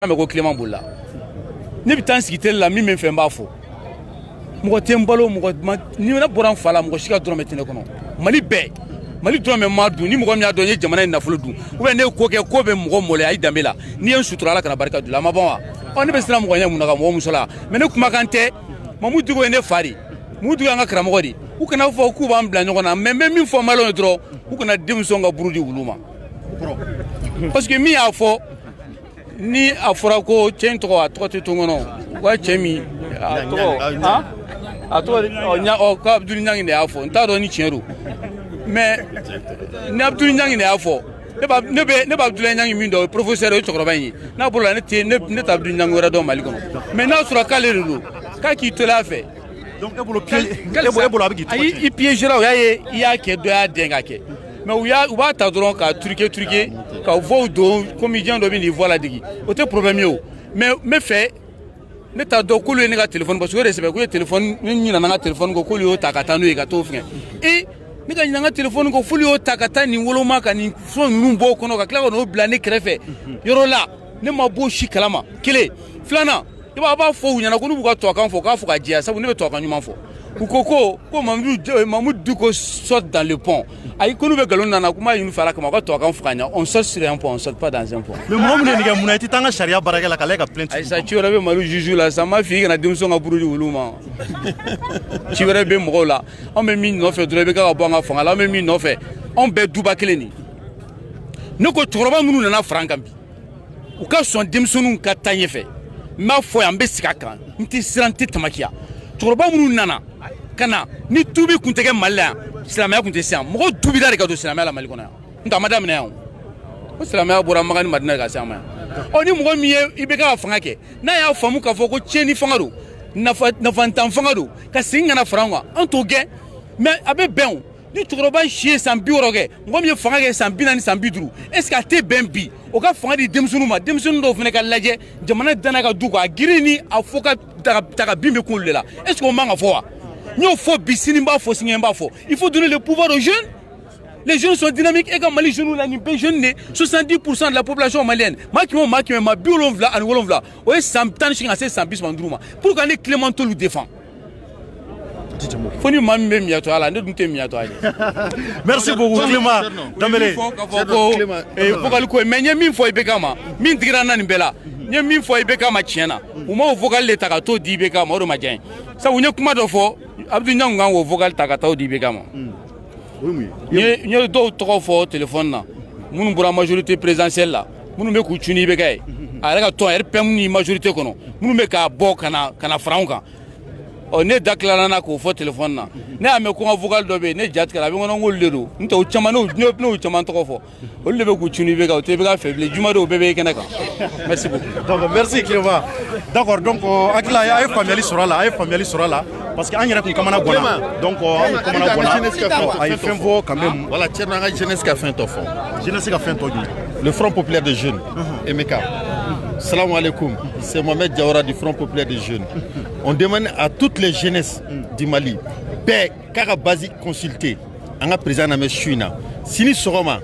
me ko Clément Boula ne bi tan sigité la mi men fe mbafo mo tembalo mo ni na boran fala mo shika drum metene kono mali be mali drum ma du ni mo mi ado ye jamana na fulu du ou ne ko ke ko be mo mole ay dambela ni en sutura la kana barka du la ma bon on ne be sina mo nya mo na mo musola me ne kuma kante mamudu ko ne fari mudu nga kramo di u kana fo ku ba mbla nyona me min fo malo dro u kana demso nga burudi wuluma parce que mi a fo ni afura ko chen to a to te tungono wa chemi a to nya o ka Abdul Nyang ne afo nta do ni chenru mais ni Abdul Nyang ne afo ne ba Abdul Nyang mi do professeur o chokro bani na bula ne te ne ta Abdul Nyang wara do mali kono mais na sura kaleru ka ki te la fait donc ebolo abi ki i piégera o ya ke do ya denga ke mais ou va ta dron ka truquer ka vo do comédien do bi ni voilà digi o te problème yo mais fait ne ta do ko le ne ga téléphone parce que receive ko téléphone ni na téléphone ko le o ta ka tanu e ka to fin et ni ga nyanga téléphone ko fuli o ta ka tani wolo ma ka ni so numbo ko no ka kla ko no blane krefe yoro la ne ma bo shi kalama kile flana iba ba fo nyana ko nu ka to kan fo ka fo ka jia sabu ne be to kan nyuma fo Koko, Mamoudou ko sort dans le pont. Aïe, qu'on veut galon nana, comment il nous fera comme on toque en frania, on sort sur un pont, on sort pas dans un pont. Le moment où nous avons été dans la charia baraka la calègue à plein de ça. Tu aurais malou juju là, ça m'a fait une démission à Bourou Oulouma. Tu aurais bien mort là. On me mis une offre de Rebecca à Banga Fanga, on me mis une offre. On bet Duba Keleni. Nous ko trouva nous nana frankambi. Ou ka son démission nous ka tanye fait. Ma foi en besikaka. Nti sirante tamakia. Trouva nous nana. Kana ni tubi kuntege malla islamaya kunte siam mo tubi dare ka do islamaya la malikona nta madame na yawo islamaya bora magani madina ka siam oni mo mi ibeka fanga ke na ya famu ka foko cheni fanga do na fantan fanga do ka singa na franga anto ge mais abe ben ni tukroba chie sambi oroge mo mi fanga ke sambi na ni sambi duru est ce que te ben bi o ka fanga di demsunu ma demsunu do fene ka laje jamana dana ka du ko agirini afoka taka bimbe ko lela est ce que o manga fo il faut donner le pouvoir aux jeunes. Les jeunes sont dynamiques et comme les jeunes les jeunes 70% de la population malienne. Ma biolonvla an wolonvla. Ouais, samtan chinga c'est sambis mandruma. Pourquoi les Clément le défend? Faut nous même miato ala, ne douter miato ala. Merci beaucoup Clément. Damele. Et vocal ko menye min fo ibekama. Min tirana nimbela. Nye min fo ibekama chiena. Uma vocal le takato di ibekama oro majen. Ça vous ne kuma do fo Abdou Nyang wo vocal takata di begama. Nye do to fo téléphone na. Munu bura majorité présidentielle la. Munu me ku chuni begay. Ala ka to RPM ni majorité kono. Munu me ka bo kana franka. O ne daklara na ko fo téléphone na. Ne ame ko vocal do be ne jat kala be ngono ngolledo. Nto o chama no chama to fo. O le be ku chuni bega o te bega faible. Juma do bebe kenaka. Merci beaucoup. Donc merci Clément. D'accord donc akila ya famille sera là. Parce qu'on y a un kamana bona donc on kamana bona ay femvo quand même voilà tierna jeunesse ka fin to fond jeunesse ka fin to le Front populaire des jeunes Emeka salam alaikum c'est Mohamed Diawara du Front populaire des jeunes on demande à toutes les jeunesses du Mali be kaka basique consulter anga président na meshuina sini soroma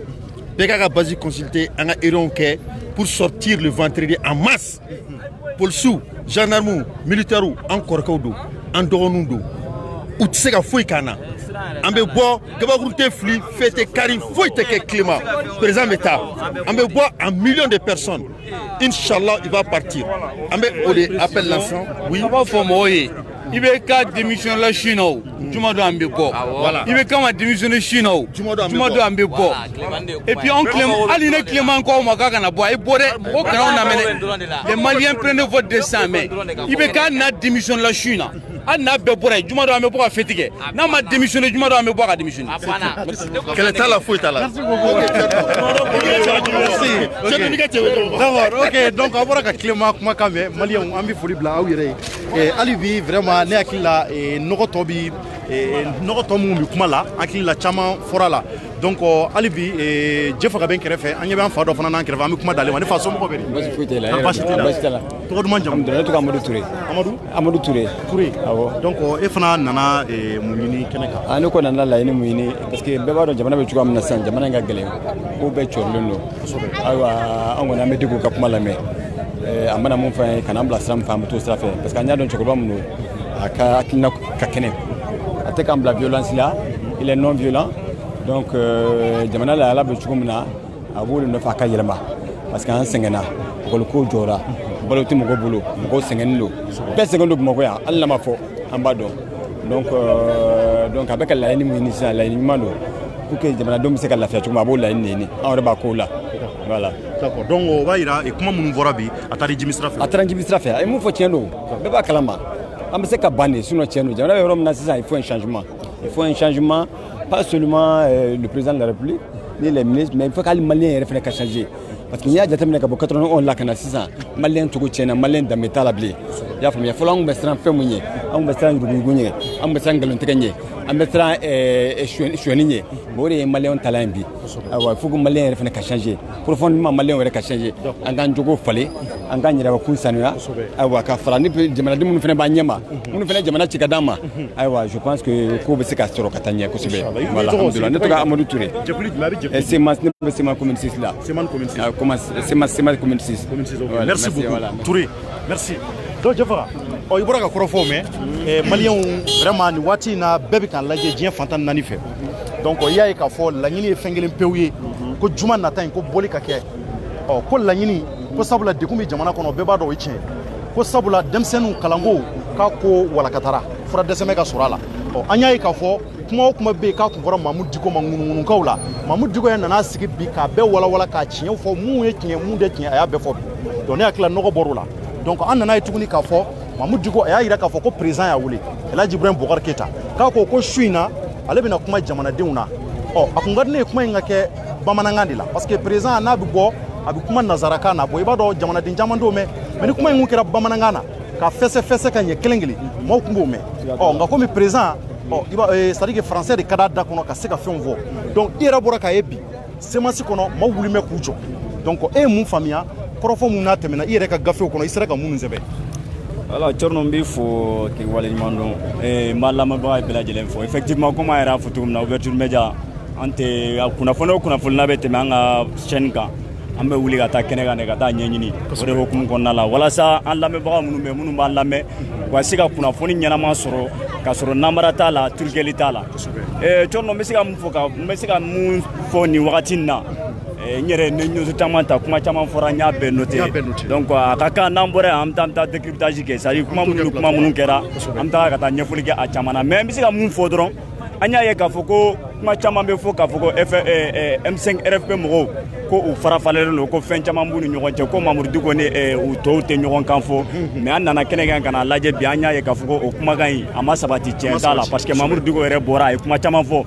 be kaka basique consulter anga eronke pour sortir le vendredi en masse pour sous gendarme militaire encore kodo Andoronundo ou tu sais que foi kana ambe bo gabagourte fli fete kari foi te ke climat président Meta ambe bo un million de personnes inchallah il va partir ambe ode appelle l'enfant oui va fo moyi ibe ka démission la chino juma do ambe bo voilà ibe ka ma démission la chino juma do ambe bo et puis on Clément ali ne Clément ko ma ka na bo ay bo de o kana on amene les Maliens prennent votre dessin mais ibe ka na démission la chino Anna Bebora, Juma do ambe boka fetigue. Na ma démissionner Juma do ambe boka démissionner. Quelle est la faute là? Merci beaucoup. D'accord, OK, donc abora ka Clément kuma kambe Malien ambi foli bla awire. Alibi vraiment ne akila nogotobi nogotomu mi kuma la akila chama fora la. Donc alibi jefa ka ben kerefe anya ban fa do fana nan kerefe ambi kuma dale wani fa so mo ko beri. Basi fuite la. Basi la. To do manjam. To ka Amadou Touré. Amadou Touré. Donc e fana nana muɲini keneka ani ko nana la ini muɲini parce que bɛɛ b'a dɔn jamana bɛ cogoya min na sisan jamana in ka gɛlɛn ko bɛɛ cɔrilen don ayiwa an kɔni an bɛ degu ka kuma lamɛn a mana mun fɛ kana bila sira min fɛ an bɛ t'o sira fɛ parce que an y'a dɔn cɛkɔrɔba minnu a ka hakilina ka kɛnɛ a tɛ k'an bila violence la il est non violent donc jamana la ala bɛ cogo min na a b'olu nɔfɛ a ka yɛlɛma parce que an sɛgɛnna école jɔra balo tɛ mɔgɔw bolo mɔgɔw sɛgɛnnen don bɛɛ sɛgɛnnen don Bamakɔ yan hali n'a ma fɔ an b'a dɔn donc a bɛ ka laɲini min ɲini sisan laɲini ɲuman don pour que jamanadenw bɛ se ka lafiya cogo min a b'o laɲini de ɲini an yɛrɛ b'a k'o la voilà. D'accord, donc o b'a yira kuma minnu fɔra bi a taara Jimi sira fɛ. A taara Jimi sira fɛ a ye mun fɔ tiɲɛ don bɛɛ b'a kalama an bɛ se ka ban de sinon tiɲɛ don jamana bɛ yɔrɔ min na sisan il faut un changement pas seulement le président de la République ni les ministres mais il faut qu'ali malien yɛrɛ fana ka changer parce que n'i y'a jateminɛ ka bɔ 91 la ka na sisan malien cogo tiɲɛna malien danbe t'a la bilen i y'a faamuya fɔlɔ an tun bɛ siran fɛn mun ɲɛ an tun bɛ siran yuruguyurugu ɲɛ an tun bɛ siran nkalontigɛ ɲɛ an bɛ siran suɲɛni ɲɛ bon o de ye malien talan ye bi ayiwa il faut que malien yɛrɛ fana ka changer profondément malien yɛrɛ ka changer an k'an jogo falen an k'an yɛrɛbakun sanuya ayiwa ka fara ni jamanaden minnu fana b'an ɲɛma minnu fana jamana ci ka d'an ma ayiwa je pense que ko bɛ se ka sɔrɔ ka taa ɲɛ kosɛbɛ voilà alhamdulillah ne tɔgɔ Amadou Touré Semas ne bɛ Semas commune 6 la Semas commune 6 merci beaucoup Touré merci donc Jafara i bɔra ka kɔrɔfɔw mɛn maliyɛnw vraiment nin waati in na bɛɛ bɛ k'an lajɛ diɲɛ fantan naani fɛ donc i y'a ye k'a fɔ laɲini ye fɛn kelen pewu ye ko juma nata in ko bɔli ka kɛ ko laɲini ko sabula degun bɛ jamana kɔnɔ bɛɛ b'a dɔn o ye tiɲɛ ko sabula denmisɛnninw kalanko k'a ko walakatara fura dɛsɛmɛ ka sɔrɔ a la an y'a ye k'a fɔ kuma o kuma bɛ yen k'a kun fɔra Mamudu Diko ma ŋunuŋunukaw la Mamudu Diko yɛrɛ nana sigi bi k'a bɛɛ walawala k'a tiɲɛ fɔ mun ye tiɲɛ mun tɛ tiɲɛ a y'a bɛɛ fɔ bi donc ne hakili la nɔgɔ bɔr'o la donc an nana ye tuguni k'a fɔ Mamudu Diko a y'a yira k'a fɔ ko président y'a wele Elhaji Ibrahim Boubacar Keita k'a ko su in na ale bɛna kuma jamanadenw na a kun ka di ne ye kuma in ka kɛ bamanankan de la parce que président n'a bɛ bɔ a bɛ kuma nazarakan na bon i b'a dɔn jamanaden caman t'o mɛn mais ni kuma in kun kɛra bamanankan na ka fɛsɛ ka ɲɛ kelen kelen maaw tun b'o mɛn nka komi président c'est-à-dire que français de ka d'a da kɔnɔ ka se ka fɛnw fɔ donc i yɛrɛ bɔra k'a ye bi semence kɔnɔ maaw wulilen bɛ k'u jɔ donc e ye mun faamuya kɔrɔfɔ mun n'a tɛmɛna i yɛrɛ ka gafew kɔnɔ i sera ka minnu sɛbɛn. Voilà, Thierno n b'i fo k'i waleɲuman dɔn n b'a lamɛnbaga bɛɛ lajɛlen fo effectivement comme an yɛrɛ y'a fɔ cogo min na ouverture média an tɛ kunnafoni o kunnafoni bɛ tɛmɛ an ka chaîne kan an bɛ wuli ka taa kɛnɛ kan de ka taa ɲɛɲini o de hokumu kɔnɔna la walasa an lamɛnbaga minnu bɛ minnu b'an lamɛn u ka se ka kunnafoni ɲɛnama sɔrɔ ka sɔrɔ namara t'a la turukɛli t'a la Thierno n bɛ se ka mun fɔ nin wagati in na n yɛrɛ ne ɲɛso caman ta kuma caman fɔra n y'a bɛɛ noté donc a ka kan n'an bɔra yan an bɛ taa décryptage kɛ c'est à dire kuma minnu kɛra an bɛ taa ka taa ɲɛfɔli kɛ a caman na mais n bɛ se ka mun fɔ dɔrɔn an y'a ye k'a fɔ ko kuma caman bɛ fɔ k'a fɔ ko M5 RFP mɔgɔw ko u farafalelen don ko fɛn caman b'u ni ɲɔgɔn cɛ ko Mamudu Diko ni u tɔw tɛ ɲɔgɔn kan fɔ mais an nana kɛnɛ kan ka na lajɛ bi an y'a ye k'a fɔ ko o kumakan in a ma sabati tiɲɛ t'a la parce que Mamudu Diko yɛrɛ bɔra a ye kuma caman fɔ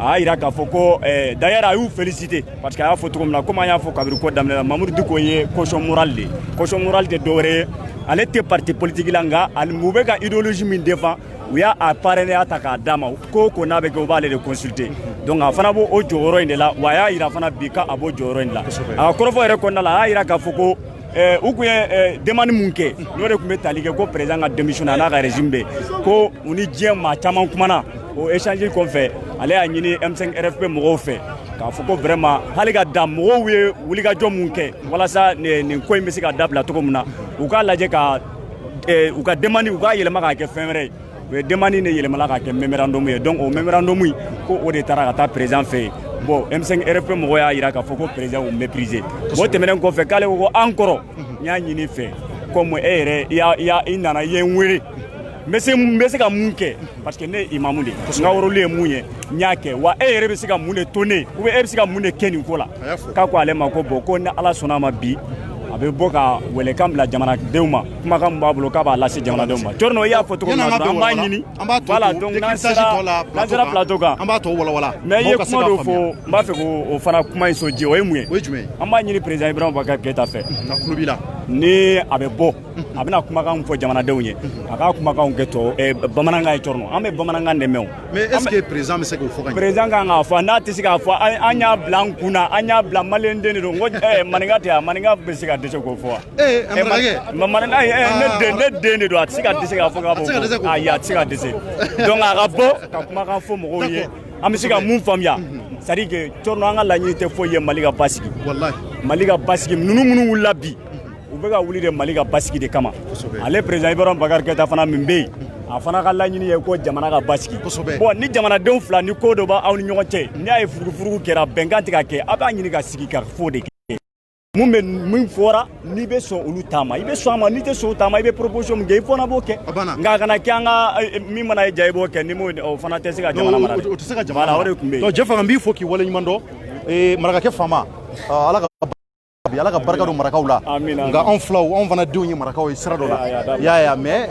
a y'a jira k'a fɔ ko d'ailleurs a y'u félicité parce que a y'a fɔ cogo min na comme an y'a fɔ kabiri ko daminɛ la Mamudu Diko ye caution morale de caution morale tɛ dɔwɛrɛ ye ale tɛ parti politique la nka u bɛ ka idéologie min défend u y'a parrainé ta k'a d'a ma ko n'a bɛ kɛ u b'ale de consulter donc a fana b'o jɔyɔrɔ in de la wa a y'a jira fana bi k'a b'o jɔyɔrɔ in de la a ka kɔrɔfɔ yɛrɛ kɔnɔna la a y'a jira k'a fɔ ko u kun ye demande mun kɛ n'o de tun bɛ tali kɛ ko président ka démissionner a n'a ka régime bɛ ko u ni diɲɛ maa caman kumana o échange kɔfɛ ale y'a ɲini M5 RFP mɔgɔw fɛ k'a fɔ ko vraiment hali ka dan mɔgɔw ye wulikajɔ mun kɛ walasa nin ko in bɛ se ka dabila cogo min na u k'a lajɛ ka u ka demande u k'a yɛlɛma k'a kɛ fɛn wɛrɛ ye u ye demande de yɛlɛmala k'a kɛ memorandum ye donc o memorandum ko o de taara ka taa président fɛ yen bon M5 RFP mɔgɔw y'a jira k'a fɔ ko président y'u mépriser o tɛmɛnen kɔfɛ k'ale ko an kɔrɔ n y'a ɲini fɛ comme e yɛrɛ i nana i ye n wele n bɛ se ka mun kɛ parce que ne ye imamu de ye n ka rôle ye mun ye n y'a kɛ wa e yɛrɛ bɛ se ka mun de to ne ou bien e bɛ se ka mun de kɛ nin ko la k'a ko ale ma ko bon ko ni ala sɔnna a ma bi a bɛ bɔ ka welekan bila jamanadenw ma kumakan min b'a bolo k'a b'a lase jamanadenw ma Thierno i y'a fɔ cogo min na dɔrɔn an b'a ɲini voilà donc n'an sera plateau kan an b'a tɔ walawala mais i ye kuma dɔ fɔ n b'a fɛ k'o fana kuma in sɔnji o ye mun ye an b'a ɲini président Ibrahim Boubacar Keita fɛ ni a bɛ bɔ a bɛna kumakan fɔ jamanadenw ye a k'a kumakanw kɛ tɔ bamanankan ye Thierno an bɛ bamanankan de mɛn o mais est ce que président bɛ se k'o fɔ ka ɲɛ président kan k'a fɔ n'a tɛ se k'a fɔ an y'a bila an kun na an y'a bila maliyɛn den de don n ko maninka tɛ yan maninka bɛ se ka dɛsɛ k'o fɔ wa ne den de don a tɛ se ka dɛsɛ k'a fɔ k'a bɔ ayi a tɛ se ka dɛsɛ donc a ka bɔ ka kumakan fɔ mɔgɔw ye an bɛ se ka mun faamuya c'est à dire que Thierno an ka laɲini tɛ foyi ye Mali ka basigi Mali ka basigi ninnu minnu wulila bi u bɛ ka wuli de Mali ka basigi de kama ale président Ibrahim Bakar Keita fana min bɛ yen a fana ka laɲini ye ko jamana ka basigi bon ni jamanadenw fila ni ko dɔ b'aw ni ɲɔgɔn cɛ ni a ye furugufurugu kɛra bɛnkan tɛ ka kɛ a b'a ɲini ka sigi ka fɔ de kɛ mun bɛ min fɔra n'i bɛ sɔn olu ta ma i bɛ sɔn a ma n'i tɛ sɔn o ta ma i bɛ proposition min kɛ i fana b'o kɛ nka a kana kɛ an ka min mana ye ja i b'o kɛ ni o fana tɛ se ka jamana mara o tɛ se ka jamana mara o de tun bɛ yen donc Jɛfanga n b'i fɔ k'i waleɲuman dɔn marakakɛ faama ala ka barika don marakaw la nka anw filaw anw fana denw ye marakaw ye sira dɔ la y'a mais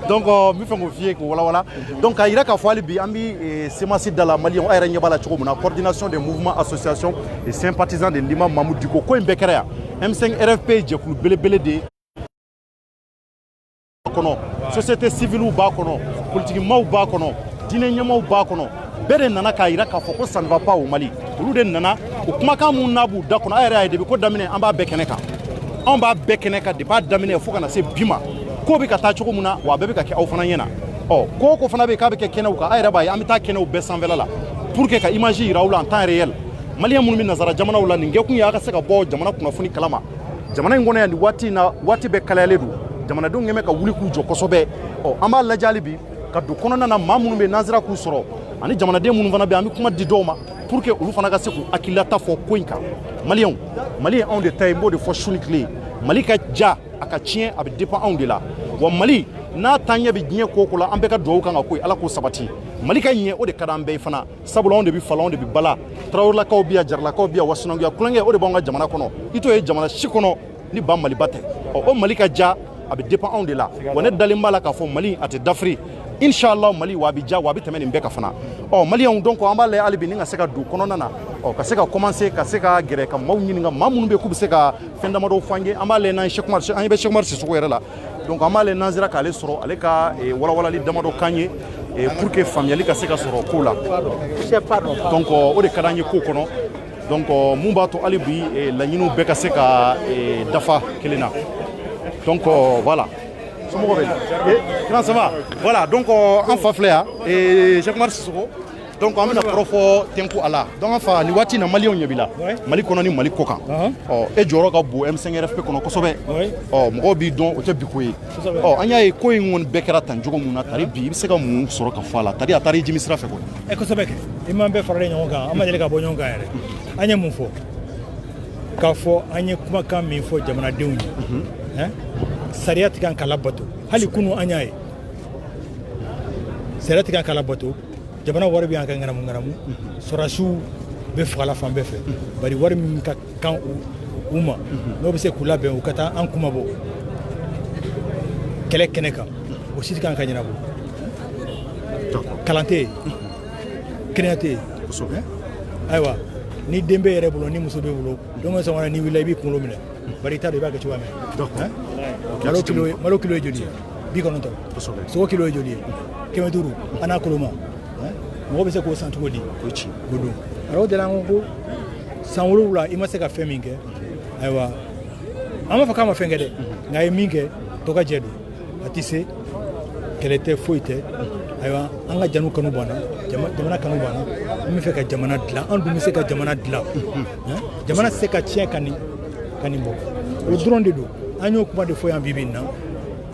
donc n bɛ fɛ k'o f'i ye k'o walawala donc k'a jira k'a fɔ hali bi an bɛ semasi da la maliyɛnw a yɛrɛ ɲɛ b'a la cogo min na coordination des mouvements associations et sympathisants de l'imam Mamou Diko ko in bɛɛ kɛra yan M5 RFP ye jɛkulu belebele de kɔnɔ société civile b'a kɔnɔ politique maaw b'a kɔnɔ diinɛ ɲɛmaaw b'a kɔnɔ bɛɛ de nana k'a jira k'a fɔ ko ça ne va pas au Mali olu de nana o kumakan mun n'a b'u da kɔnɔ a yɛrɛ y'a ye depuis ko daminɛ an b'a bɛɛ kɛnɛ kan anw b'a bɛɛ kɛnɛ kan depuis a daminɛ fo ka na se bi ma ko bɛ ka taa cogo min na wa a bɛɛ bɛ ka kɛ aw fana ɲɛna ko o ko fana bɛ yen k'a bɛ kɛ kɛnɛw kan a yɛrɛ b'a ye an bɛ taa kɛnɛw bɛɛ sanfɛla la pour que ka image yira aw la en temps réel maliyɛn minnu bɛ nanzara jamanaw la nin kɛ kun ye a ka se ka bɔ jamana kunnafoni kalama jamana in kɔnɔ yan nin waati in na waati bɛɛ kalayalen don jamanadenw ɲɛ bɛ ka wuli k'u jɔ kosɛbɛ an b'a lajɛ hali bi ka don kɔnɔna na maa minnu bɛ nanzara k'u sɔrɔ ani jamanaden minnu fana bɛ an bɛ kuma di dɔw ma pour que olu fana ka se k'u hakililata fɔ ko in kan maliyɛnw Mali ye anw de ta ye n b'o de fɔ su ni tile Mali ka ja a ka tiɲɛ a bɛ dépend anw de la wa Mali n'a taaɲɛ bɛ diɲɛ ko o ko la an bɛɛ ka dugawu kan ka ko ye Ala k'o sabati Mali ka ɲɛ o de ka d'an bɛɛ ye fana sabula anw de bɛ fala anw de bɛ bala Tarawelelakaw bɛ yan Jaralakaw bɛ yan wa sinankunya kulonkɛ o de b'anw ka jamana kɔnɔ i t'o ye jamana si kɔnɔ ni ba Maliba tɛ o Mali ka ja a bɛ dépend anw de la wa ne dalen b'a la k'a fɔ Mali a tɛ dafiri Inch'Allah Mali wa bi ja wa bi tɛmɛ nin bɛɛ ka fana maliyɛnw donc an b'a lajɛ hali bi ni ka se ka don kɔnɔna na ka se ka commencer ka se ka gɛrɛ ka maaw ɲininka maa minnu bɛ k'u bɛ se ka fɛn damadɔ fɔ an ye an b'a lajɛ n'an ye Cheikh Oumar Sissoko yɛrɛ la donc an b'a lajɛ n'an sera k'ale sɔrɔ ale ka walawalali damadɔ k'an ye pour que faamuyali ka se ka sɔrɔ ko la donc o de ka d'an ye ko kɔnɔ donc mun b'a to hali bi laɲiniw bɛɛ ka se ka dafa kelen na donc voilà. Comment ça va? Voilà, donc en fa filɛ yan Cheikh Oumar Sissoko donc an bɛna kɔrɔ fɔ Tenku Ala donc an fa nin waati in na maliyɛnw ɲɛ b'i la Mali kɔnɔ ni Mali kɔ kan e jɔyɔrɔ ka bon M5 RFP kɔnɔ kosɛbɛ mɔgɔw b'i dɔn o tɛ bi ko ye an y'a ye ko in kɔni bɛɛ kɛra tan cogo mun na tari bi i bɛ se ka mun sɔrɔ ka fɔ a la tari a taara i jimi sira fɛ kɔni kosɛbɛ kɛ i m'an bɛɛ faralen ɲɔgɔn kan an ma deli ka bɔ ɲɔgɔn kan yɛrɛ an ye mun fɔ k'a fɔ an ye kumakan min fɔ jamanadenw ye sariya tɛ kan ka labato hali kunu an y'a ye sariya tɛ kan ka labato jamana wari bɛ yan ka ŋanamu sɔrɔdasiw bɛ fagala fan bɛɛ fɛ bari wari min ka kan u ma n'o bɛ se k'u labɛn u ka taa an kuma bɔ kɛlɛ kɛnɛ kan o si tɛ kan ka ɲɛnabɔ kalan tɛ yen kɛnɛya tɛ yen ayiwa ni den bɛ yɛrɛ bolo ni muso bɛ bolo don o sɔgɔma n'i wulila i b'i kunkolo minɛ bari i t'a dɔn i b'a kɛ cogoya min malo kilo ye joli ye 90 sogo kilo ye joli ye 500 an n'a koloma mɔgɔ bɛ se k'o san cogo di o ci o don alors de la ko san 7 i ma se ka fɛn min kɛ ayiwa an b'a fɔ k'a ma fɛn kɛ dɛ nka a ye min kɛ dɔ ka jɛ don a tɛ se kɛlɛ tɛ foyi tɛ ayiwa an ka janu kanu banna jamana kanu banna an bɛ fɛ ka jamana dilan an dun bɛ se ka jamana dilan jamana tɛ se ka tiɲɛ ka nin bɔ o dɔrɔn de don an y'o kuma de fɔ yan bi na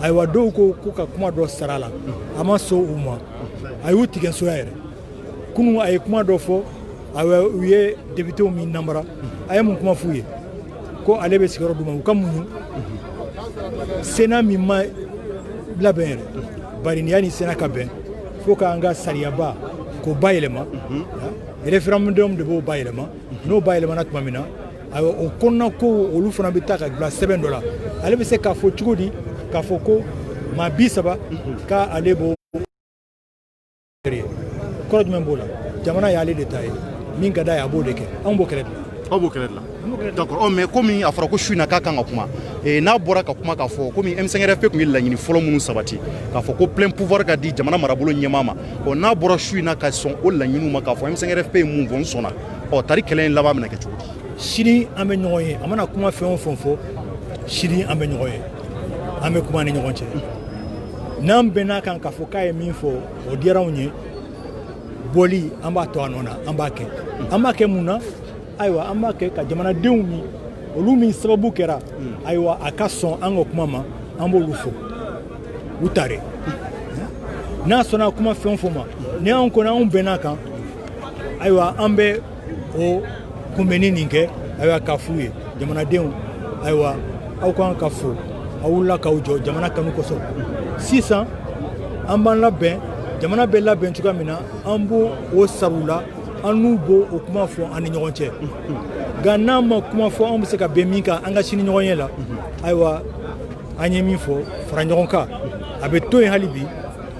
ayiwa dɔw ko ka kuma dɔ sara la a ma so u ma a y'u tigɛ soya yɛrɛ kunun a ye kuma dɔ fɔ ayiwa u ye députés min namara a ye mun kuma f'u ye ko ale bɛ sigiyɔrɔ d'u ma u ka muɲu Sénat min ma labɛn yɛrɛ bari ni yanni Sénat ka bɛn fo k'an ka sariyaba k'o bayɛlɛma référendum de b'o bayɛlɛma n'o bayɛlɛmana tuma min na ayiwa o kɔnɔna ko olu fana bɛ taa ka bila sɛbɛn dɔ la ale bɛ se k'a fɔ cogo di k'a fɔ ko maa 30 k'ale b'o kɔrɔ jumɛn b'o la jamana y'ale de ta ye min ka d'a ye a b'o de kɛ anw b'o kɛlɛ de la aw b'o kɛlɛ de la d'accord mais komi a fɔra ko su in na k'a kan ka kuma n'a bɔra ka kuma k'a fɔ komi M5 RFP tun ye laɲini fɔlɔ minnu sabati k'a fɔ ko plein pouvoir ka di jamana marabolo ɲɛmaa ma n'a bɔra su in na ka sɔn o laɲiniw ma k'a fɔ M5 RFP ye mun fɔ n sɔnna tari kɛlɛ in laban bɛna kɛ cogo di sini an bɛ ɲɔgɔn ye a mana kuma fɛn o fɛn fɔ sini an bɛ ɲɔgɔn ye an bɛ kuma ni ɲɔgɔn cɛ n'an bɛn'a kan k'a fɔ k'a ye min fɔ o diyara anw ye bɔli an b'a to a nɔ na an b'a kɛ mun na ayiwa an b'a kɛ ka jamanadenw ni olu min sababu kɛra ayiwa a ka sɔn an ka kuma ma an b'olu fo u tare n'a sɔnna kuma fɛn o fɛn ma ni anw kɔni anw bɛnn'a kan ayiwa an bɛ o kunbɛnni nin kɛ ayiwa k'a f'u ye jamanadenw ayiwa aw kan ka fo aw wulila k'aw jɔ jamana kanu kosɔn sisan an b'an labɛn jamana bɛ labɛn cogoya min na an b'o o saru la an n'u b'o o kuma fɔ an ni ɲɔgɔn cɛ nka n'a ma kuma fɔ an bɛ se ka bɛn min kan an ka sini ɲɔgɔn ye la ayiwa an ye min fɔ fara ɲɔgɔn kan a bɛ to yen hali bi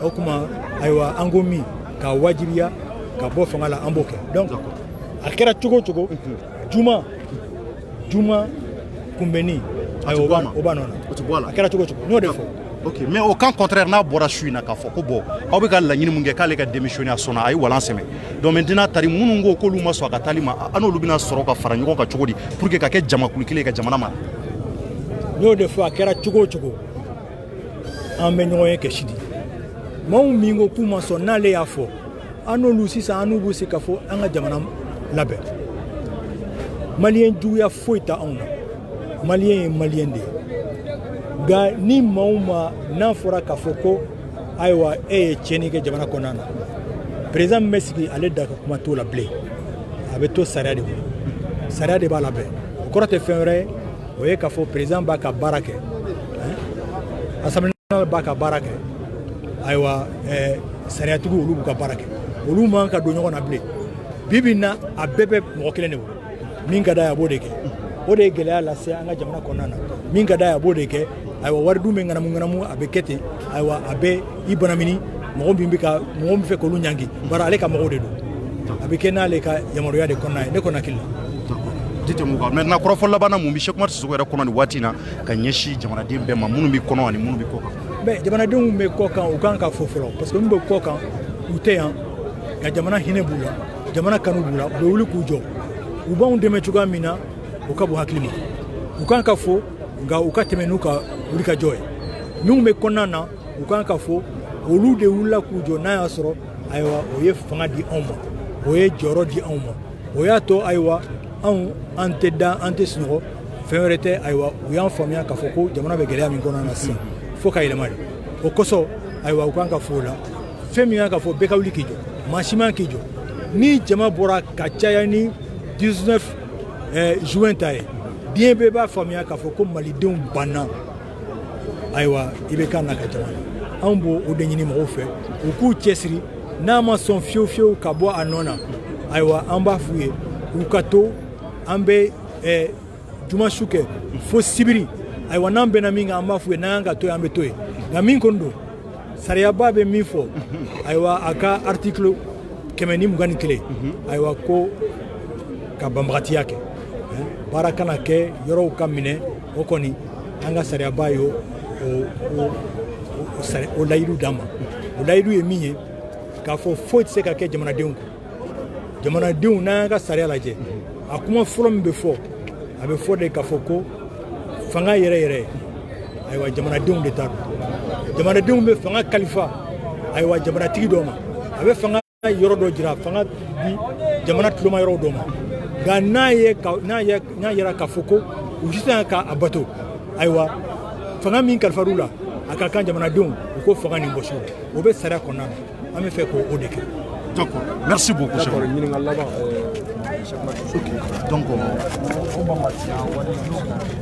o kuma ayiwa an ko min k'a wajibiya ka bɔ fanga la an b'o kɛ donc a kɛra cogo o cogo juma kunbɛnni ayiwa o b'a nɔ na a kɛra cogo o cogo n y'o de fɔ. Ok, mais au cas contraire, n'a bora chouina k'a fɔ ko bon aw bɛ ka laɲini mun kɛ k'ale ka démissionner a sɔnna a ye walan sɛmɛ donc maintenant tari minnu ko k'olu ma sɔn a ka taali ma an n'olu bɛna sɔrɔ ka fara ɲɔgɔn kan cogo di pour que ka kɛ jamakulu kelen ka jamana mara. n y'o de fɔ a kɛra cogo o cogo an bɛ ɲɔgɔn ye kɛ sidi maaw min ko k'u ma sɔn n'ale y'a fɔ an n'olu sisan an n'u bɛ se ka fɔ an ka jamana labɛn maliyɛn juguya foyi tɛ anw na maliyɛn ye maliyɛn de ye. Nka ni maa o maa n'a fɔra k'a fɔ ko ayiwa e ye tiɲɛni kɛ jamana kɔnɔna na président min bɛ sigi ale da ka kuma t'o la bilen a bɛ to sariya de bolo sariya de b'a labɛn o kɔrɔ tɛ fɛn wɛrɛ ye o ye k'a fɔ président b'a ka baara kɛ assemblée nationale b'a ka baara kɛ ayiwa sariyatigiw olu b'u ka baara kɛ olu man ka don ɲɔgɔn na bilen bi bi in na a bɛɛ bɛ mɔgɔ kelen de bolo min ka d'a ye a b'o de kɛ o de ye gɛlɛya lase an ka jamana kɔnɔna na min ka d'a ye a b'o de kɛ ayiwa wari dun bɛ ŋanamu a bɛ kɛ ten ayiwa a bɛ i banamini mɔgɔ min bɛ fɛ k'olu ɲangi bari ale ka mɔgɔw de don a bɛ kɛ n'ale ka yamaruya de kɔnɔna ye ne kɔnɔ hakili la. Dite mun kan maintenant kɔrɔfɔ labanna mun bɛ Seku Umaru Sisoko yɛrɛ kɔnɔ nin waati in na ka ɲɛsin jamanaden bɛɛ ma minnu bɛ kɔnɔ ani minnu bɛ kɔ kan. mais jamanadenw bɛ kɔ kan u kan ka fɔ fɔlɔ parce que minnu bɛ kɔ kan u tɛ yan nka jamana hinɛ b'u la jamana kanu b'u la u bɛ wuli k'u jɔ u b'anw dɛmɛ cogoya min na u ka bon hakili ma u kan ka fɔ nka u ka tɛmɛ n'u ka wuli ka jɔ ye minnu bɛ kɔnɔna na u kan ka fɔ olu de wulila k'u jɔ n'a y'a sɔrɔ ayiwa o ye fanga di anw ma o ye jɔyɔrɔ di anw ma o y'a to ayiwa anw an tɛ da an tɛ sunɔgɔ fɛn wɛrɛ tɛ ayiwa u y'an faamuya k'a fɔ ko jamana bɛ gɛlɛya min kɔnɔna na sisan fo ka yɛlɛma de o kosɔn ayiwa u kan ka fɔ o la fɛn min kan ka fɔ bɛɛ ka wuli k'i jɔ maa si man k'i jɔ ni jama bɔra ka caya ni 19 juin ta ye diɲɛ bɛɛ b'a faamuya k'a fɔ ko malidenw banna ayiwa i bɛ kan na ka jamana anw b'o o de ɲini mɔgɔw fɛ u k'u cɛsiri n'a ma sɔn fiyewu fiyewu ka bɔ a nɔ na ayiwa an b'a f'u ye u ka to an bɛ juma su kɛ fo sibiri ayiwa n'an bɛnna min kan an b'a f'u ye n'an ka to yen an bɛ to yen nka min kɔni don sariyaba bɛ min fɔ ayiwa a ka article 121 ayiwa ko ka banbagatiya kɛ baara kana kɛ yɔrɔw ka minɛ o kɔni an ka sariyaba ye o layidu d'an ma o layidu ye min ye k'a fɔ foyi tɛ se ka kɛ jamanadenw kɔ jamanadenw n'an y'an ka sariya lajɛ a kuma fɔlɔ min bɛ fɔ a bɛ fɔ de k'a fɔ ko fanga yɛrɛ yɛrɛ ayiwa jamanadenw de ta don jamanadenw bɛ fanga kalifa ayiwa jamanatigi dɔ ma a bɛ fanga yɔrɔ dɔ jira fanga di jamana tuloma yɔrɔ dɔ ma nka n'a yɛra k'a fɔ ko u sisan k'a bato ayiwa fanga min kalifar'u la a ka kan jamanadenw u ko fanga nin bɔsi o bɛ sariya kɔnɔna na an bɛ fɛ k'o de kɛ. D'accord, merci beaucoup. D'accord, ɲininkali laban donc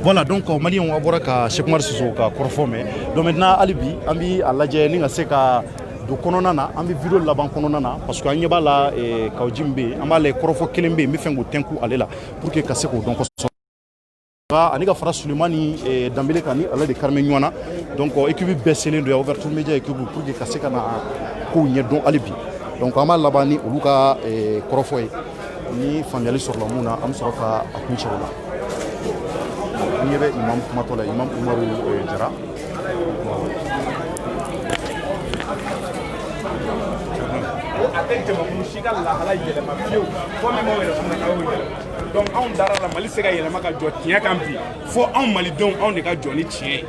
voilà donc maliyɛnw a bɔra ka Seku Umaru Sisoko ka kɔrɔfɔ mɛn donc maintenant hali bi an bɛ a lajɛ ni ka se ka don kɔnɔna na an bɛ video laban kɔnɔna na parce que an ɲɛ b'a la Kaoji min bɛ yen an b'a lajɛ kɔrɔfɔ kelen bɛ yen n bɛ fɛ k'o tɛnku ale la pour que ka se k'o dɔn kosɛbɛ ani ka fara Sulemani Danbele kan ni ale de karimɛ ɲɔgɔn na donc équipe bɛɛ selen don Ouverture Media équipe pour que ka se ka na kow ɲɛdɔn hali bi donc an b'a laban ni olu ka kɔrɔfɔ ye ni faamuyali sɔrɔla mun na an bɛ sɔrɔ ka a kun cɛ o la n ɲɛ bɛ imam kumatɔ la imam Umaru Jara a tɛ jamakulu si ka lahala yɛlɛma fiyewu fo min m'aw yɛrɛ fana k'aw yɛlɛma donc anw dara la Mali se ka yɛlɛma ka jɔ tiɲɛ kan bi fo anw malidenw anw de ka jɔ ni tiɲɛ ye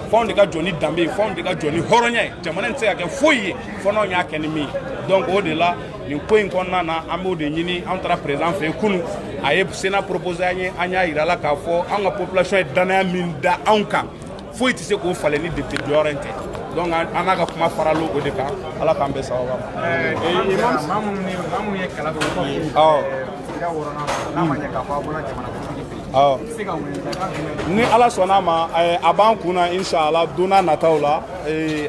fo anw de ka jɔ ni danbe ye fo anw de ka jɔ ni hɔrɔnya ye jamana in tɛ se ka kɛ foyi ye fo n'anw y'a kɛ ni min ye donc o de la nin ko in kɔnɔna na an b'o de ɲini anw taara président fɛ yen kunun a ye Sénat proposé an y'a yira la k'a fɔ an ka population ye danaya min da anw kan foyi tɛ se k'o falen ni député dɔwɛrɛ tɛ donc an n'a ka kuma farala o de kan Ala k'an bɛɛ sababa ma. maa minnu ye kala dɔ ni Ala sɔnna ma a b'an kunna inshallah don n'a nataw la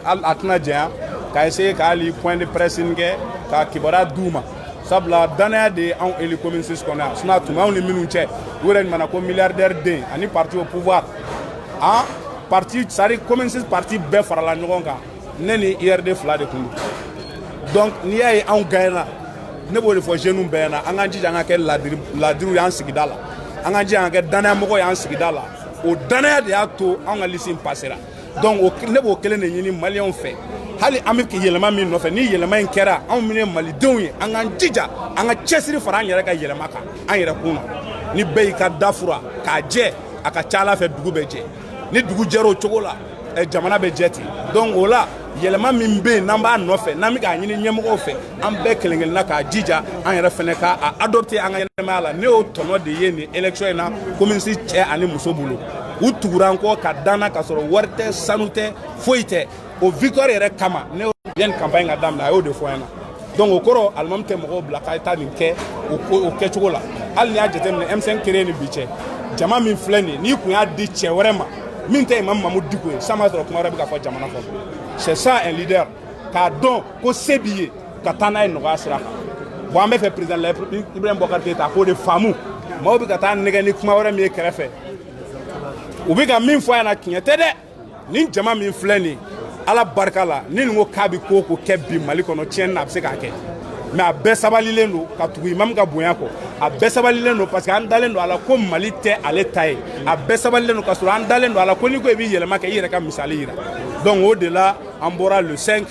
a tɛna janya ka essayer ka hali point de presse kɛ ka kibaruya d'u ma sabula danaya de anw élu commune 6 kɔnɔ yan sinon tuma anw ni minnu cɛ u yɛrɛ ɲumana ko milliardaire den ani parti au pouvoir parti c'est-à-dire commune 6 parti bɛɛ farala ɲɔgɔn kan ne ni IRD 2 de kun don donc n'i y'a ye anw gagnera ne b'o de fɔ jeunes bɛɛ ɲɛna an k'an jija an ka kɛ ladiriw y'an sigida la an k'an jija an ka kɛ danayamɔgɔ y'an sigida la o danaya de y'a to anw ka liste in passera donc ne b'o kelen de ɲini maliyɛnw fɛ hali an bɛ yɛlɛma min nɔfɛ ni yɛlɛma in kɛra anw minnu ye malidenw ye an k'an jija an ka cɛsiri fara an yɛrɛ ka yɛlɛma kan an yɛrɛ kun na ni bɛɛ y'i ka da fura k'a jɛ a ka ca Ala fɛ dugu bɛ jɛ ni dugu jɛra o cogo la jamana bɛ jɛ ten donc o la yɛlɛma min bɛ yen n'an b'a nɔfɛ n'an bɛ k'a ɲini ɲɛmɔgɔw fɛ an bɛɛ kelen kelenna k'a jija an yɛrɛ fɛnɛ k'a adopter an ka yɛlɛmaya la ne y'o tɔnɔ de ye nin élection in na commune cɛ ani muso bolo u tugura an kɔ ka danna ka sɔrɔ wari tɛ sanu tɛ foyi tɛ o victoire yɛrɛ kama ne yanni campagne ka daminɛ a y'o de fɔ an ɲɛna donc o kɔrɔ alimami tɛ mɔgɔw bila k'a taa nin kɛ o kɛcogo la hali n'i y'a jateminɛ M5 créé ni bi cɛ jama min filɛ nin n'i kun y'a di cɛ wɛrɛ ma min tɛ Imam Mamadu Diko ye sama sɔrɔ kuma wɛrɛ bɛ ka fɔ jamana kɔnɔ c'est ça un leader k'a dɔn ko se b'i ye ka taa n'a ye nɔgɔya sira kan bon an bɛ fɛ président Ibrahim Boubacar Keïta k'o de faamu maaw bɛ ka taa nɛgɛ ni kuma wɛrɛ min ye kɛrɛfɛ u bɛ ka min fɔ a ɲɛna tiɲɛ tɛ dɛ nin jama min filɛ nin Ala barika la ni nin ko k'a bɛ ko kɛ bi Mali kɔnɔ tiɲɛ na a bɛ se k'a kɛ mais a bɛɛ sabalilen don ka tugu imam ka bonya kɔ a bɛɛ sabalilen don parce que an dalen don a la ko Mali tɛ ale ta ye a bɛɛ sabalilen don ka sɔrɔ an dalen don a la ko n'i ko i b'i yɛlɛma kɛ i yɛrɛ ka misali yira donc o de la an bɔra le 5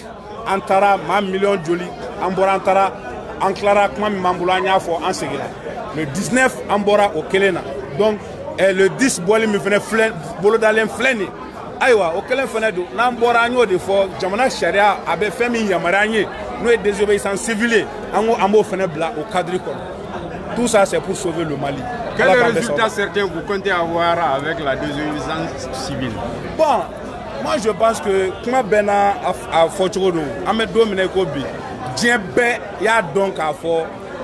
an taara maa miliyɔn joli an bɔra an taara an tilara kuma min b'an bolo an y'a fɔ an seginna le 19 an bɔra o kelen na donc le 10 bɔli min fɛnɛ filɛ bolodalen filɛ nin ayiwa o kelen fɛnɛ don n'an bɔra an y'o de fɔ jamana sariya a bɛ fɛn min yamaruya an ye n'o ye désobéissance civile ye an ko an b'o fɛnɛ bila o cadre kɔnɔ tout ça c'est pour sauver le Mali. Quel résultat certain vous comptez avoir avec la désobéissance civile? Bon, moi je pense que kuma bɛɛ n'a fɔ cogo don an bɛ don min na i ko bi diɲɛ bɛɛ y'a dɔn k'a fɔ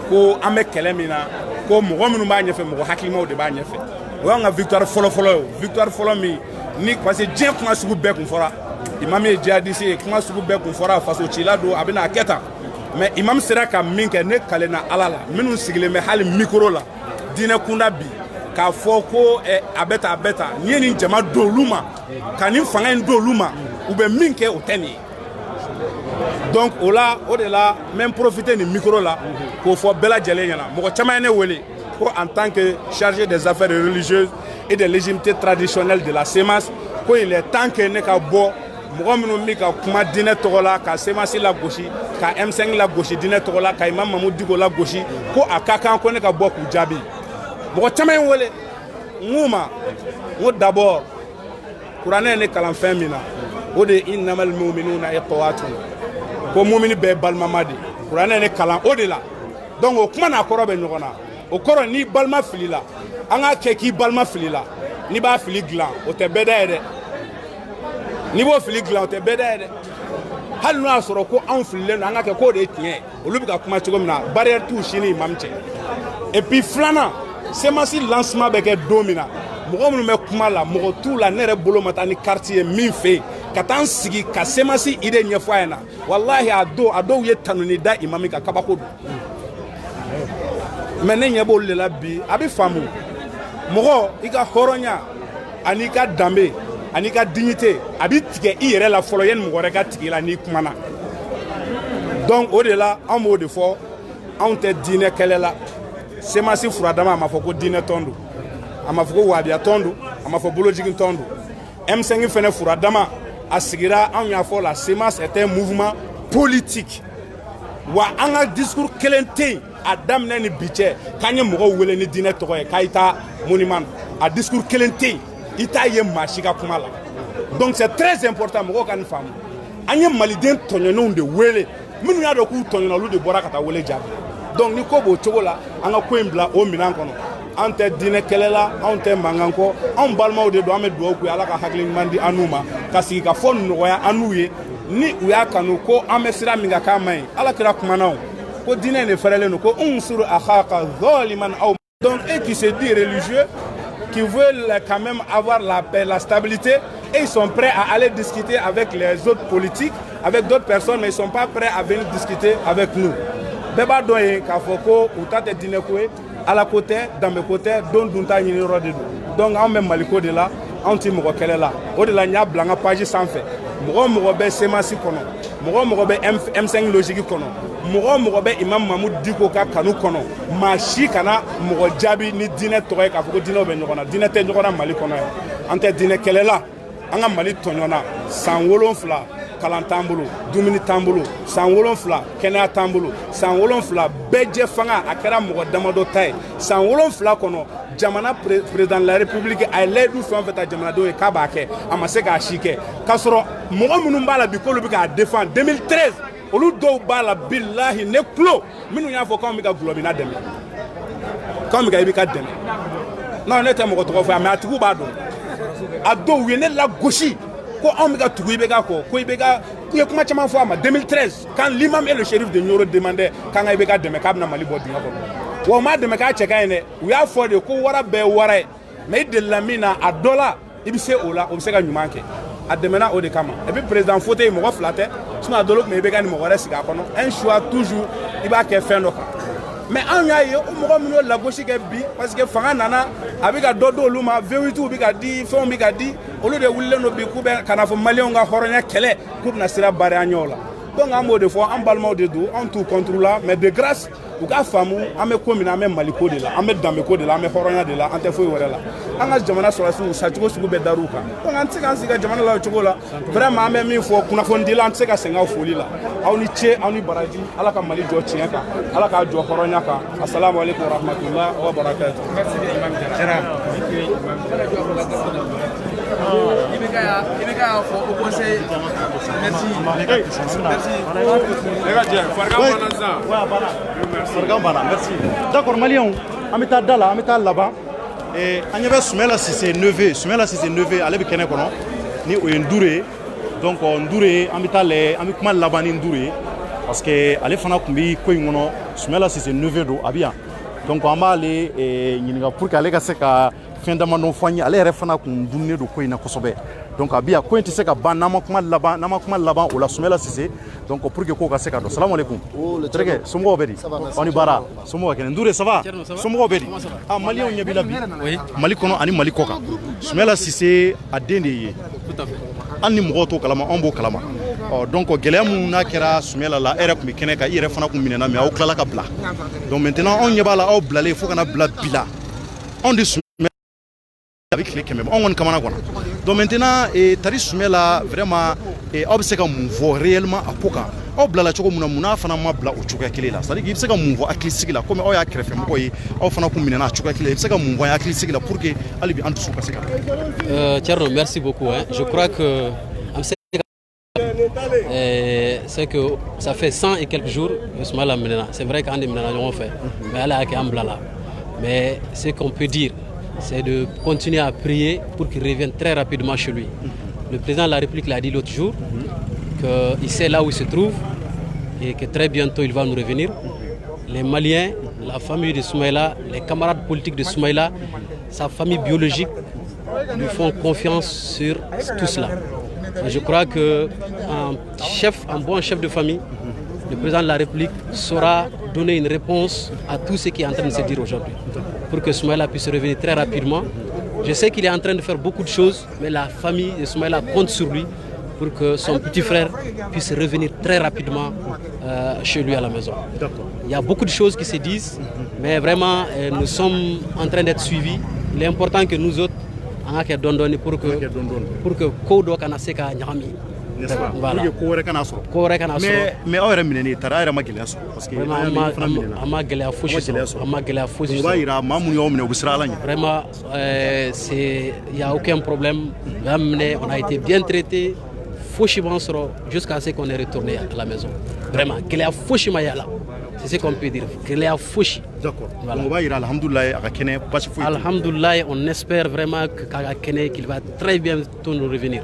ko an bɛ kɛlɛ min na ko mɔgɔ minnu b'a ɲɛfɛ mɔgɔ hakilimaw de b'a ɲɛfɛ o y'an ka victoire fɔlɔ-fɔlɔ ye victoire fɔlɔ min ni parce que diɲɛ kuma sugu bɛɛ kun fɔra imam ye jihadiste ye kuma sugu bɛɛ kun fɔra faso cila don a bɛna a kɛ tan mais imam sera ka min kɛ ne kalenna Ala la minnu sigilen bɛ hali micro la diinɛ kunda bi k'a fɔ ko a bɛ tan n'i ye nin jama don olu ma ka nin fanga in don olu ma u bɛ min kɛ o tɛ nin ye donc o de la n bɛ profiter nin micro la k'o fɔ bɛɛ lajɛlen ɲɛna mɔgɔ caman ye ne wele ko en tant que chargé des affaires religieuses et des légitimités traditionnelles de la CEMAS ko il est temps que ne ka bɔ mɔgɔ minnu bɛ ka kuma diinɛ tɔgɔ la ka CEMAS lagosi ka M5 lagosi diinɛ tɔgɔ la ka Imam Mamadu Diko lagosi ko a ka kan ko ne ka bɔ k'u jaabi mɔgɔ caman ye wele n k'u ma n ko d'abord kuranɛ ye ne kalan fɛn min na o de ye innamal mu'minuna ikhwatun ko mumini bɛɛ ye balimama de kuranɛ ye ne kalan o de la donc o kuma n'a kɔrɔ bɛ ɲɔgɔn na o kɔrɔ n'i balima fili la an k'a kɛ k'i balima fili la n'i b'a fili dilan o tɛ bɛɛ da ye dɛ n'i b'o fili dilan o tɛ bɛɛ da ye dɛ hali n'o y'a sɔrɔ ko anw fililen don an ka kɛ k'o de ye tiɲɛ olu bɛ ka kuma cogo min na barrière t'u si ni imam cɛ et puis filanan CEMAS lancement bɛ kɛ don min na mɔgɔ minnu bɛ kuma la mɔgɔ t'u la ne yɛrɛ bolo ma taa ni carte ye min fɛ yen ka taa n sigi ka CEMAS idée ɲɛfɔ a ɲɛna walahi a dɔw ye tanuni da imam kan kabako don mais ne ɲɛ b'olu de la bi a bɛ faamu mɔgɔ i ka hɔrɔnya ani ka danbe ani ka dignité a bɛ tigɛ i yɛrɛ la fɔlɔ yanni mɔgɔ wɛrɛ ka tigɛ i la n'i kumana donc o de la an b'o de fɔ anw tɛ diinɛ kɛlɛ la CEMAS furadama a ma fɔ ko diinɛ tɔn don a ma fɔ ko wahabiya tɔn don a ma fɔ bolojigin tɔn don M5 fɛnɛ furadama a sigira anw y'a fɔ la CEMAS est un mouvement politique wa an ka discours kelen tɛ yen a daminɛ ni bi cɛ k'an ye mɔgɔw wele ni diinɛ tɔgɔ ye k'a ta monument a discours kelen tɛ yen i t'a ye maa si ka kuma la donc c'est très important mɔgɔw ka nin faamu an ye maliden tɔɲɔnenw de wele minnu y'a dɔn k'u tɔɲɔna olu de bɔra ka taa wele jaabi donc ni ko b'o cogo la an ka ko in bila o minɛn kɔnɔ an tɛ diinɛ kɛlɛ la anw tɛ mankan kɔ anw balimaw de don an bɛ dugawu k'u ye ala ka hakili ɲuman di an n'u ma ka sigi ka fɔ nɔgɔya an n'u ye ni u y'a kanu ko an bɛ sira min kan k'a man ɲi ala kira kumana o ko diinɛ in de fɛrɛlen don ko unsuru akhaka zaliman aw donc et qui se dit religieux qui veulent quand même avoir la paix, la stabilité, et ils sont prêts à aller discuter avec les autres politiques, avec d'autres personnes, mais ils ne sont pas prêts à venir discuter avec nous. Beba doye kafoko utate dinekwe à la côté, dans mes côtés, don dunta nyini rode. Donc on même maliko de là, on ti moko kele là. O de la nya blanga page sans fait. Moko be semasi kono. Moko be M5 logique kono. Moko be imam Mahmoud Diko ka kanu kono. Machi kana moko jabi ni dine toye kafoko dino be nyokona. Dine te nyokona mali kono. Ante dine kele là. Anga mali tonyona. San wolonfla. Kalan tambolo, dumuni tambolo, san wolonfla, kɛnɛya tambolo, san wolonfla bɛɛ jɛ fanga a kɛra mɔgɔ damadɔ ta ye. San wolonfla kɔnɔ jamana président de la République a ye layidu fɛn o fɛn ta jamanadenw ye k'a b'a kɛ a ma se k'a si kɛ k'a sɔrɔ mɔgɔ minnu b'a la bi k'olu bɛ k'a défendre 2013 olu dɔw b'a la bilahi ne kulo minnu y'a fɔ k'anw bɛ ka gulɔbina dɛmɛ k'anw bɛ ka IBK dɛmɛ non ne tɛ mɔgɔ tɔgɔ fɔ mais a tigiw b'a dɔn a dɔw u ye ne lagosi. Ko on bika tugu IBK ko IBK ye kuma caman fɔ a ma 2013 quand l'imam et le shérif de Nioro demandaient quand IBK dɛmɛ k'a bɛna Mali bɔ dingɛ kɔnɔ wa o ma dɛmɛ k'a cɛ ka ɲi dɛ u y'a fɔ de ko wara bɛɛ ye wara ye mais i delila min na a dɔ la i bɛ se o la o bɛ se ka ɲuman kɛ a dɛmɛna o de kama et puis président fauteuil mɔgɔ fila tɛ sinon a dɔ la tun bɛ IBK ni mɔgɔ wɛrɛ sigi a kɔnɔ un choix toujours i b'a kɛ fɛn dɔ kan mais anw y'a ye o mɔgɔ minnu ye lagosi kɛ bi parce que fanga nana a bɛ ka dɔ d'olu ma V8 bɛ ka di fɛnw bɛ ka di olu de wulilen don bi k'u bɛ ka na fɔ maliyɛnw ka hɔrɔnya kɛlɛ k'u bɛna sira bari an ɲɛw la donc an b'o de fɔ an balimaw de don anw t'u contre la mais de grâce u k'a faamu an bɛ ko min na an bɛ maliko de la an bɛ danbeko de la an bɛ hɔrɔnya de la an tɛ foyi wɛrɛ la an ka jamana sɔrɔsiw sacogo sugu bɛɛ dar'u kan donc an tɛ se k'an sigi ka jamana la o cogo la vraiment an bɛ min fɔ kunnafonidila an tɛ se ka sɛgɛn aw foli la aw ni ce aw ni baraji ala ka Mali jɔ tiɲɛ kan ala k'a jɔ hɔrɔnya kan assalamu alaikum wa rahmatulah wa barakatuh. IBK a fɔ au conseil merci. Merci. D'accord, Malien, on met ta dala, on met ta là-bas. Et on y avait Soumela Cissé Neuvé, à l'époque kono ni o Ndouré. Donc Ndouré, on met ta les, on met comment là-bas ni Ndouré parce que allez fana kumbi ko ngono Soumela Cissé Neuvé do abia. Donc on va aller nyinga pour qu'aller ka se ka fin d'amano foigné aller refana kun dunne do ko ina kosobe. Donc abia ko enti se ka ban nama kuma laban o la Soumela Cissé donc pour que ko ka se ka do salam alaikum trege somo bedi oni bara somo ken Ndouré ça va somo bedi ah mali on nyabi labi mali kono ani mali koka Soumela Cissé a dende ye tout à fait ani mɔgɔ to kalama on bo kalama donc gɛlɛya mun n'a kɛra Soumela la ere kun kɛnɛ ka i yɛrɛ fana kun minɛna mais aw tilala ka bila donc maintenant on ɲɛ b'a la aw bilalen fo kana bila bila on de avec les kɛmɛ on kɔni kamana kɔnɔ donc maintenant tari Soumela vraiment aw bɛ se ka mun fɔ réellement a ko kan aw bilala cogo mun na fana ma bila o cogoya kelen la c'est à dire i bɛ se ka mun fɔ hakili sigi la comme aw y'a kɛrɛfɛ mɔgɔ ye aw fana kun minɛna a cogoya kelen i bɛ se ka mun fɔ hakili sigi la pour que hali bi an dusu ka se ka Thierno, merci beaucoup hein. Je crois que c'est que ça fait 100 et quelques jours que Soumela Menena. C'est vrai qu'Andi Menena l'ont fait, mais elle a été en blala. Mais ce qu'on peut dire, c'est de continuer à prier pour qu'il revienne très rapidement chez lui. Le président de la République l'a dit l'autre jour, qu'il sait là où il se trouve et que très bientôt il va nous revenir. Les Maliens, la famille de Soumela, les camarades politiques de Soumela, sa famille biologique lui font confiance sur tout cela. Et je crois qu'un bon chef de famille, le président de la République saura donner une réponse à tout ce qui est en train de se dire aujourd'hui pour que Soumela puisse revenir très rapidement. Je sais qu'il est en train de faire beaucoup de choses, mais la famille de Soumela compte sur lui pour que son petit frère puisse revenir très rapidement chez lui à la maison. Il y a beaucoup de choses qui se disent, mais vraiment nous sommes en train d'être suivis. Il est important que nous autres, pour que Kodo kana se ka nyami. Voilà. Mais aw yɛrɛ minɛni tara yɛrɛ ma gɛlɛya sɔrɔ parce que a ma gɛlɛya fosi sɔrɔ. O b'a yira maa minnu y'aw minɛ u bɛ siran Ala ɲɛ. Vraiment, il n'y a aucun problème. On a été bien traité. Fosi b'an sɔrɔ jusqu'à ce qu'on est retourné à la maison. Vraiment, gɛlɛya fosi ma y'a la. C'est ce qu'on peut dire. Geleya foshi. D'accord. Voilà. On va dire alhamdoulilah à Kenya. Alhamdoulilah, on espère vraiment qu'à Kenya qu'il va très bientôt nous revenir.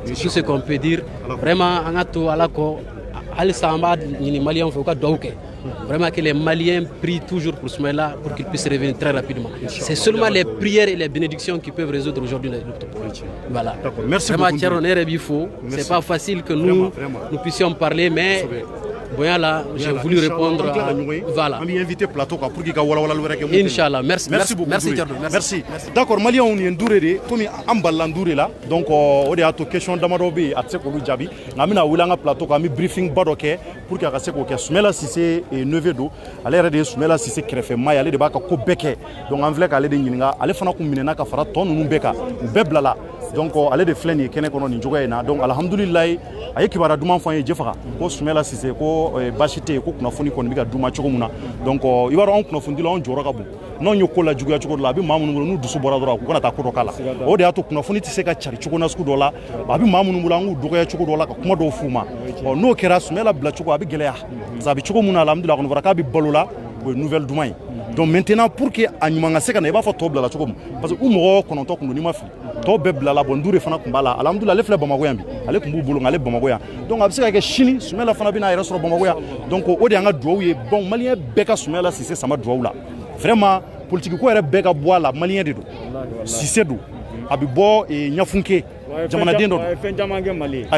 C'est tout ce qu'on peut dire. Vraiment, on a tout à la co. Al-Samba, les Maliens font quoi d'auke. Vraiment que les Maliens prient toujours pour Soumaïla pour qu'il puisse revenir très rapidement. C'est seulement les prières et les bénédictions qui peuvent résoudre aujourd'hui le problème. Voilà. Merci beaucoup. C'est pas facile que nous puissions parler, mais bon, là, j'ai voulu répondre à... Voilà. On m'a invité plateau pour qu'il y ait Inch'Allah. Merci beaucoup. Merci. D'accord, Maliens, on est en Douré, comme en Ballandouré là. Donc, on est à la question d'Amarobi, à Tsekolou Djabi. On a un plateau, on a un briefing badoké pour qu'il y ait Soumela Sissé et Nevedo. Allez, de Soumela Sissé qui fait maille, allez de Baka Kobeke. Donc, on veut qu'aller de Yinga, allez faire un combinena qui fera ton ou Beka, Beblala. Donc, allez de Fleni, qui n'est qu'on a une donc, alhamdoulilah, aye kibara duma fanye jefaka ko Soumela Sissé ko bashite ko kuna foni ko biga duma choko muna donc ibaro on kuna fundi la on joro ka bu non nyoko la jugu ya choko la bi mamu nu dusu bora dora ko na ta ko kala o de ato kuna foni tise ka chari choko na sku dola ba bi mamu nu ngu dogo ya choko dola ka kuma do fuma o no kera Soumela bla choko abi geleya za bi choko muna alhamdulillah ko varaka bi balola bo nouvelle dumai donc maintenant pour que anyuma se kana ba fa to bla choko parce que umo ko non to ko ni ma fi to bebla la bondure fana kumbala alhamdulillah le fle bamago yambi ale kumbu bulu ngale bamago ya donc abise ka chini Soumela fana bina ira so bamago ya donc o de anga duo ye bon malien beka Soumela Sissé sama duo la vraiment politique ko era beka boala malien de do Sissé do abi bo e nyafunke jamana dendo ay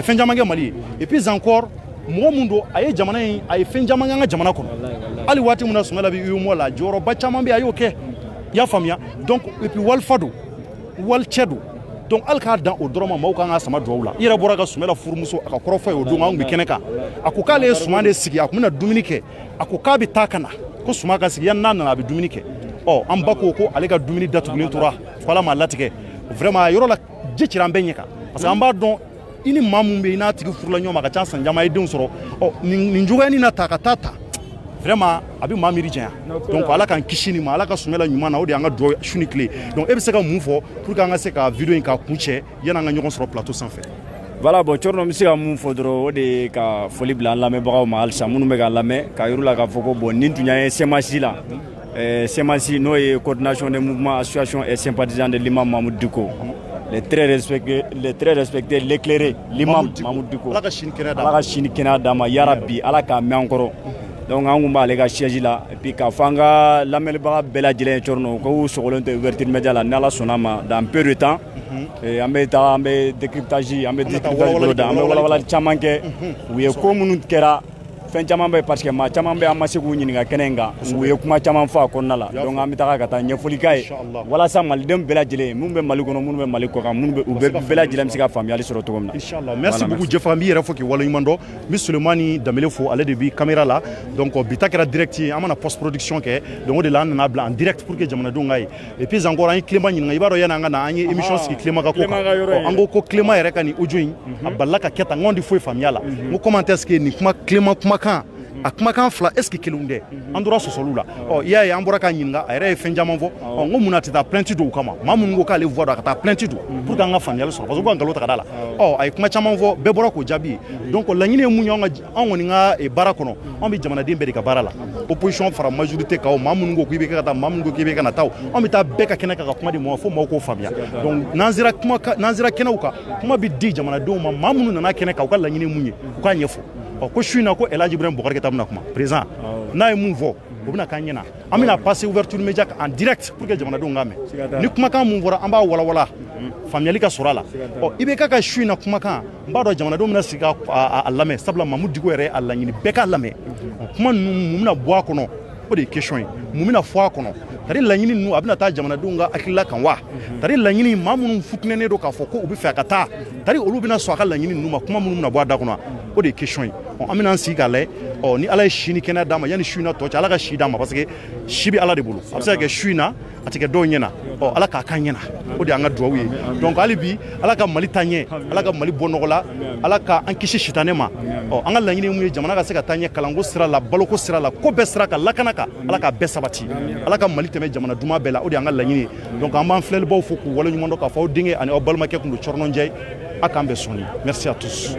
fenjamange mali et puis encore mo mundo ay jamana ay fenjamanga jamana ko ali wati muna Soumela bi yumo la joro ba chamambe ayoke ya famia donc et puis wal fado wal chedo donc alka dan o droma mawka nga sama dwawla ira boraga Soumela furmuso aka korofo e odunga ngi keneka akuka le Soumane sigi akumuna Dominique akuka bi takana ko Soumaka sigi yanna na bi Dominique oh ambako ko alega Dominique datugulin tura fala malatike vraiment yoro la jechira mbenyeka parce que amba don ini mamumbe ina tigi furla nyoma ka chansa njama idun soro oh ninjuga ni na takatata vraiment abi mamiri dien donc ala kan kishini ma ala ka Soumela nyuma na odi anga do shuni clé donc e be se ka mun fo pour ka nga se ka vidéo ka kunche yana nga nyogon sur plateau sans fait voilà bon chorno mi se ka mun fo dro odi ka foli bla la me bagaw ma alsa munu me ga lame ka yurula ka foko bon nintunya semasi la semasi no et coordination des mouvements associations et sympathisants de l'imam Mahmoud Diko les très respectés l'éclairé l'imam Mahmoud Diko ala ka shini kena dama ya rabbi ala ka me encore donc on va aller à siège là et puis kafanga la melba bela jile chorno ko sogolonte ouverture média la nala sonama dans peu de temps et ambe décryptage ambe wala chamanke wiye ko munut kera fen caman be parce que ma caman be amase ku ɲininka kɛnɛ kan u ye kuma caman fɔ a kɔnɔna la donc an bɛ taga ka taa ɲɛfɔli k'a ye walasa malidenw bɛɛ lajɛlen minnu bɛ mali kɔnɔ minnu bɛ mali kɔ kan minnu u bɛɛ lajɛlen bɛ se ka faamuyali sɔrɔ cogo min na inchallah merci beaucoup Jeff an b'i yɛrɛ fɔ k'i waleɲuman dɔn n bɛ Sulemani Danbele fo ale de bi caméra la donc bi ta kɛra direct ye an mana post production kɛ donc o de la an nana bila en direct pour que jamanadenw k'a ye et puis encore an ye Clément ɲininka i b'a dɔn yanni an ka na an ye émission sigi Clément ka ko kan an ko Clément yɛrɛ ka nin audio in a balila ka kɛ tan n ko an tɛ foyi faamuya la n ko comment est-ce que nin kuma Clément kumakan a kumakan fila est-ce que kelenw tɛ an tora sɔsɔliw la i y'a ye an bɔra k'a ɲininka a yɛrɛ ye fɛn caman fɔ n ko mun na a tɛ taa plainte do o kama maa minnu ko k'ale voix don a ka taa plainte do pour que an ka faamuyali sɔrɔ parce que ko ka nkalon ta ka d'a la a ye kuma caman fɔ bɛɛ bɔra k'o jaabi ye donc laɲini ye mun ye an kɔni ka baara kɔnɔ an bɛ jamanaden bɛɛ de ka baara la opposition fara majorité kan o maa minnu ko k'i bɛ kɛ ka taa maa minnu ko k'i bɛ ka na taa an bɛ taa bɛɛ ka kɛnɛ kan ka kuma di mɔgɔ fo maaw k'o faamuya donc n'an sera kɛnɛw kan kuma bɛ di jamanadenw ma maa minnu nana kɛnɛ kan u ka laɲini ye mun ye u k'a ɲɛfɔ ko su in na ko El Hadji Ibrahim Boubacar Keita bɛna kuma président n'a ye mun fɔ o bɛna k'an ɲɛna an bɛna passer ouverture média en direct pour que jamanadenw k'a mɛn ni kumakan mun fɔra an b'a walawala faamuyali ka sɔrɔ a la i bɛ ka su in na kumakan n b'a dɔn jamanadenw bɛna sigi a lamɛn sabula Mahmoud Diko yɛrɛ a laɲini bɛɛ k'a lamɛn kuma ninnu mun bɛna bɔ a kɔnɔ o de ye question ye mun bɛna fɔ a kɔnɔ tari laɲini ninnu a bɛna taa jamanadenw ka hakilila kan wa tari laɲini maa minnu futinɛnen don k'a fɔ ko u bɛ fɛ a ka taa tari olu bɛna sɔn a ka laɲini ninnu ma kuma minnu bɛna bɔ a da kɔnɔ o de ye question ye an bɛna an sigi k'a lajɛ ni ala ye si ni kɛnɛya d'a ma yanni su in na tɔ cɛ ala ka si d'a ma parce que si bɛ ala de bolo a bɛ se ka kɛ su in na a tɛ kɛ dɔw ɲɛna ala k'a kan ɲɛna o de y'an ka duwawu ye donc hali bi ala ka mali taa ɲɛ ala ka mali bɔ nɔgɔ la ala ka an kisi sitanɛ ma an ka laɲini ye mun ye jamana ka se ka taa ɲɛ kalanko sira la baloko sira la ko bɛɛ sira kan lakana kan ala k'a bɛɛ sabati ala ka mali tɛmɛ jamana duman bɛɛ la o de y'an ka laɲini ye donc an b'an filɛlibaw fo k'u waleɲuman dɔn k'a fɔ aw denkɛ ani aw balimakɛ tun don Cɔrɔnɔn Ndiaye a k'an bɛɛ sɔnni merci à tous.